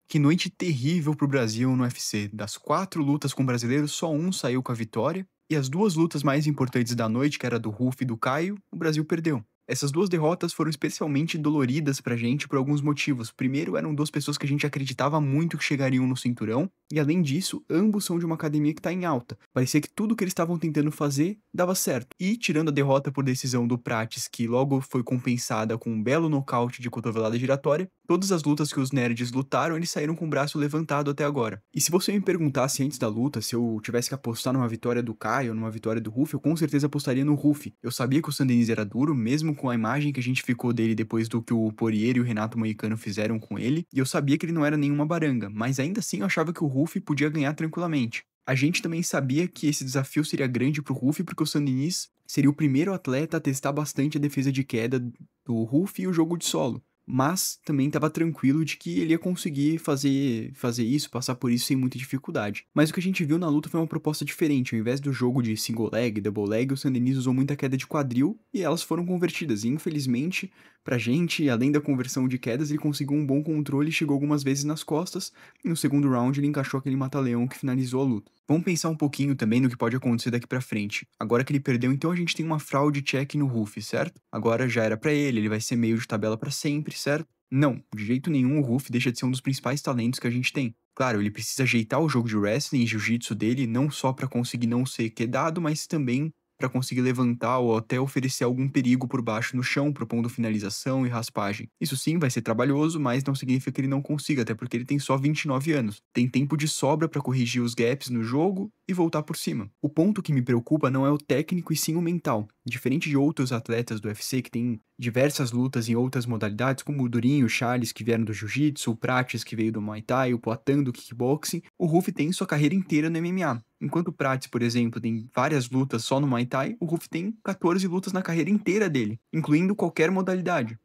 Que noite terrível pro Brasil no UFC. Das 4 lutas com brasileiros, só um saiu com a vitória. E as 2 lutas mais importantes da noite, que era do Ruff e do Caio, o Brasil perdeu. Essas 2 derrotas foram especialmente doloridas pra gente por alguns motivos. Primeiro, eram 2 pessoas que a gente acreditava muito que chegariam no cinturão, e além disso, ambos são de uma academia que tá em alta. Parecia que tudo que eles estavam tentando fazer dava certo. E, tirando a derrota por decisão do Prates, que logo foi compensada com um belo nocaute de cotovelada giratória, todas as lutas que os nerds lutaram, eles saíram com o braço levantado até agora. E se você me perguntasse antes da luta se eu tivesse que apostar numa vitória do Caio ou numa vitória do Ruff, eu com certeza apostaria no Ruff. Eu sabia que o Sandeniz era duro, mesmo com a imagem que a gente ficou dele depois do que o Poirier e o Renato Moicano fizeram com ele, e eu sabia que ele não era nenhuma baranga, mas ainda assim eu achava que o Ruff podia ganhar tranquilamente. A gente também sabia que esse desafio seria grande pro Ruff, porque o Sandeniz seria o primeiro atleta a testar bastante a defesa de queda do Ruff e o jogo de solo. Mas também estava tranquilo de que ele ia conseguir fazer isso, passar por isso sem muita dificuldade. Mas o que a gente viu na luta foi uma proposta diferente. Ao invés do jogo de single leg, double leg, o Sandeniz usou muita queda de quadril e elas foram convertidas. E infelizmente, pra gente, além da conversão de quedas, ele conseguiu um bom controle e chegou algumas vezes nas costas. E no segundo round ele encaixou aquele mata-leão que finalizou a luta. Vamos pensar um pouquinho também no que pode acontecer daqui pra frente. Agora que ele perdeu, então a gente tem uma fraude check no Ruff, certo? Agora já era pra ele vai ser meio de tabela pra sempre, certo? Não, de jeito nenhum o Ruff deixa de ser um dos principais talentos que a gente tem. Claro, ele precisa ajeitar o jogo de wrestling e jiu-jitsu dele, não só pra conseguir não ser quedado, mas também pra conseguir levantar ou até oferecer algum perigo por baixo no chão, propondo finalização e raspagem. Isso sim vai ser trabalhoso, mas não significa que ele não consiga, até porque ele tem só 29 anos. Tem tempo de sobra pra corrigir os gaps no jogo e voltar por cima. O ponto que me preocupa não é o técnico e sim o mental. Diferente de outros atletas do UFC que tem diversas lutas em outras modalidades, como o Durinho, o Charles que vieram do jiu-jitsu, o Prates que veio do Muay Thai, o Poatan do kickboxing, o Ruff tem sua carreira inteira no MMA. Enquanto o Prates, por exemplo, tem várias lutas só no Muay Thai, o Ruff tem 14 lutas na carreira inteira dele, incluindo qualquer modalidade.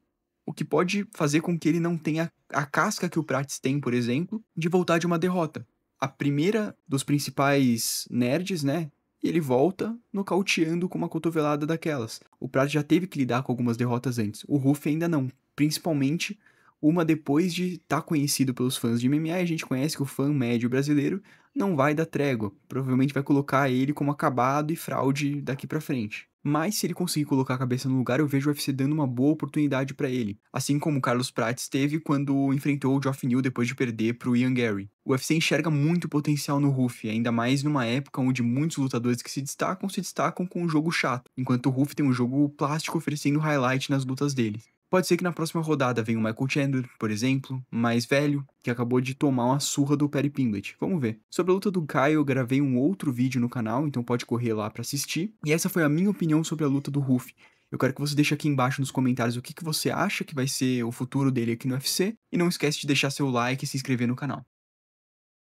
O que pode fazer com que ele não tenha a casca que o Prates tem, por exemplo, de voltar de uma derrota. A primeira dos principais nerds, né? E ele volta nocauteando com uma cotovelada daquelas. O Prates já teve que lidar com algumas derrotas antes. O Ruff ainda não. Principalmente uma depois de estar conhecido pelos fãs de MMA, e a gente conhece que o fã médio brasileiro não vai dar trégua. Provavelmente vai colocar ele como acabado e fraude daqui pra frente. Mas se ele conseguir colocar a cabeça no lugar, eu vejo o UFC dando uma boa oportunidade pra ele. Assim como o Carlos Prates teve quando enfrentou o Geoff Neal depois de perder pro Ian Gary. O UFC enxerga muito potencial no Ruff, ainda mais numa época onde muitos lutadores que se destacam com um jogo chato, enquanto o Ruff tem um jogo plástico oferecendo highlight nas lutas dele. Pode ser que na próxima rodada venha o Michael Chandler, por exemplo, mais velho, que acabou de tomar uma surra do Perry Pimblett. Vamos ver. Sobre a luta do Caio, eu gravei um outro vídeo no canal, então pode correr lá pra assistir. E essa foi a minha opinião sobre a luta do Ruff. Eu quero que você deixe aqui embaixo nos comentários o que você acha que vai ser o futuro dele aqui no UFC. E não esquece de deixar seu like e se inscrever no canal.